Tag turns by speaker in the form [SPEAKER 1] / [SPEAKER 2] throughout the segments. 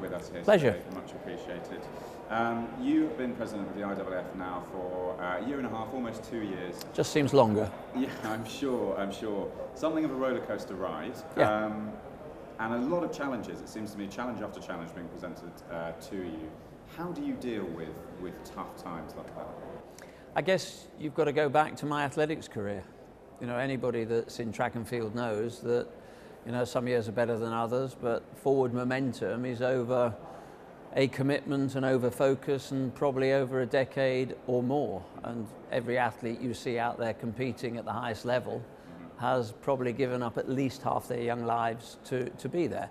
[SPEAKER 1] with us here
[SPEAKER 2] Pleasure.
[SPEAKER 1] today. Much appreciated. You've been president of the IAAF now for a year and a half, almost 2 years.
[SPEAKER 2] Just seems longer.
[SPEAKER 1] Yeah, I'm sure. Something of a roller coaster ride.
[SPEAKER 2] Yeah.
[SPEAKER 1] And a lot of challenges. It seems to me challenge after challenge being presented to you. How do you deal with tough times like that?
[SPEAKER 2] I guess you've got to go back to my athletics career. You know, anybody that's in track and field knows that, you know, some years are better than others, but forward momentum is over a commitment and over focus and probably over a decade or more. And every athlete you see out there competing at the highest level has probably given up at least half their young lives to be there.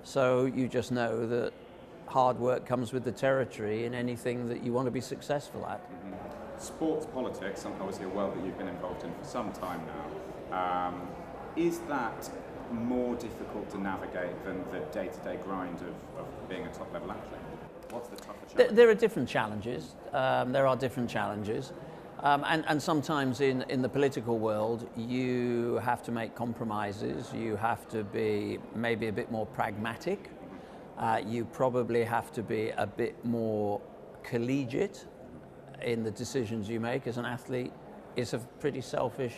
[SPEAKER 2] So you just know that hard work comes with the territory in anything that you want to be successful at.
[SPEAKER 1] Sports politics, obviously a world that you've been involved in for some time now, is that more difficult to navigate than the day-to-day grind of being a top-level athlete? What's the tougher challenge?
[SPEAKER 2] There are different challenges. There are different challenges. And sometimes in the political world, you have to make compromises. You have to be maybe a bit more pragmatic. You probably have to be a bit more collegiate in the decisions you make. As an athlete, it's a pretty selfish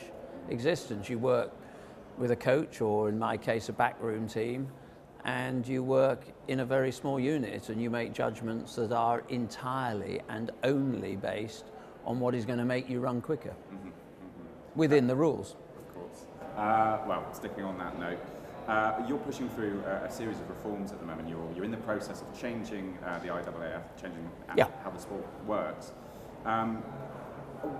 [SPEAKER 2] existence. You work with a coach, or in my case, a backroom team, and you work in a very small unit, and you make judgments that are entirely and only based on what is going to make you run quicker, within the rules.
[SPEAKER 1] Of course. Well, sticking on that note, you're pushing through a series of reforms at the moment. You're in the process of changing the IAAF, changing how the sport works.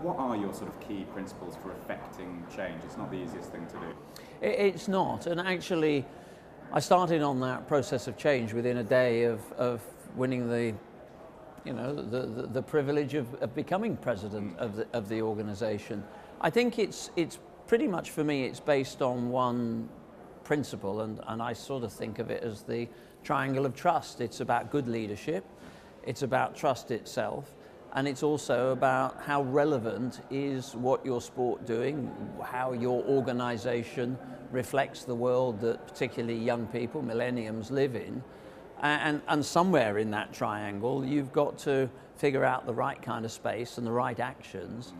[SPEAKER 1] What are your sort of key principles for effecting change? It's not the easiest thing to do.
[SPEAKER 2] It's not, and actually I started on that process of change within a day of winning the privilege of becoming president of the organization. I think it's pretty much, for me, it's based on one principle, and I sort of think of it as the triangle of trust. It's about good leadership, it's about trust itself, and it's also about how relevant is what your sport doing, how your organization reflects the world that particularly young people, millenniums, live in. And somewhere in that triangle, you've got to figure out the right kind of space and the right actions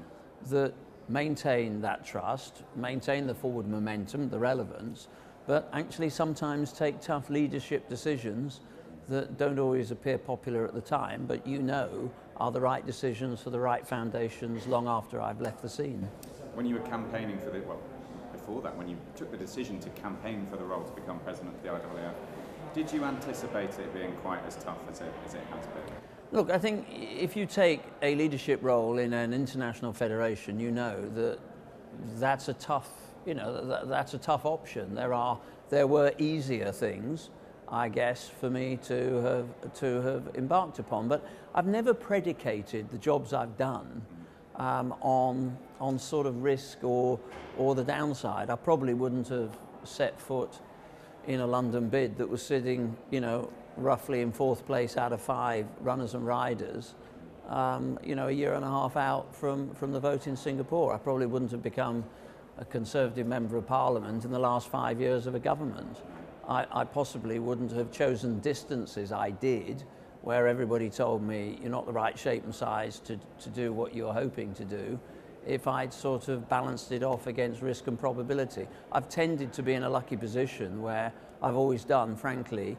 [SPEAKER 2] that maintain that trust, maintain the forward momentum, the relevance, but actually sometimes take tough leadership decisions that don't always appear popular at the time, but you know are the right decisions for the right foundations long after I've left the scene.
[SPEAKER 1] When you were campaigning for before that, when you took the decision to campaign for the role to become president of the IAAF, did you anticipate it being quite as tough as it has been?
[SPEAKER 2] Look, I think if you take a leadership role in an international federation, you know that that's a tough, that's a tough option. There were easier things, I guess, for me to have embarked upon, but I've never predicated the jobs I've done on sort of risk or the downside. I probably wouldn't have set foot in a London bid that was sitting, roughly in 4th place out of 5 runners and riders, a year and a half out from the vote in Singapore. I probably wouldn't have become a Conservative Member of Parliament in the last 5 years of a government. I possibly wouldn't have chosen distances I did, where everybody told me you're not the right shape and size to do what you're hoping to do, if I'd sort of balanced it off against risk and probability. I've tended to be in a lucky position where I've always done, frankly,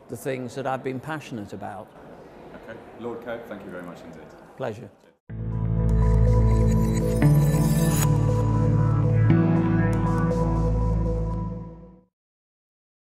[SPEAKER 2] the things that I've been passionate about.
[SPEAKER 1] Okay. Lord Cope, thank you very much indeed.
[SPEAKER 2] Pleasure.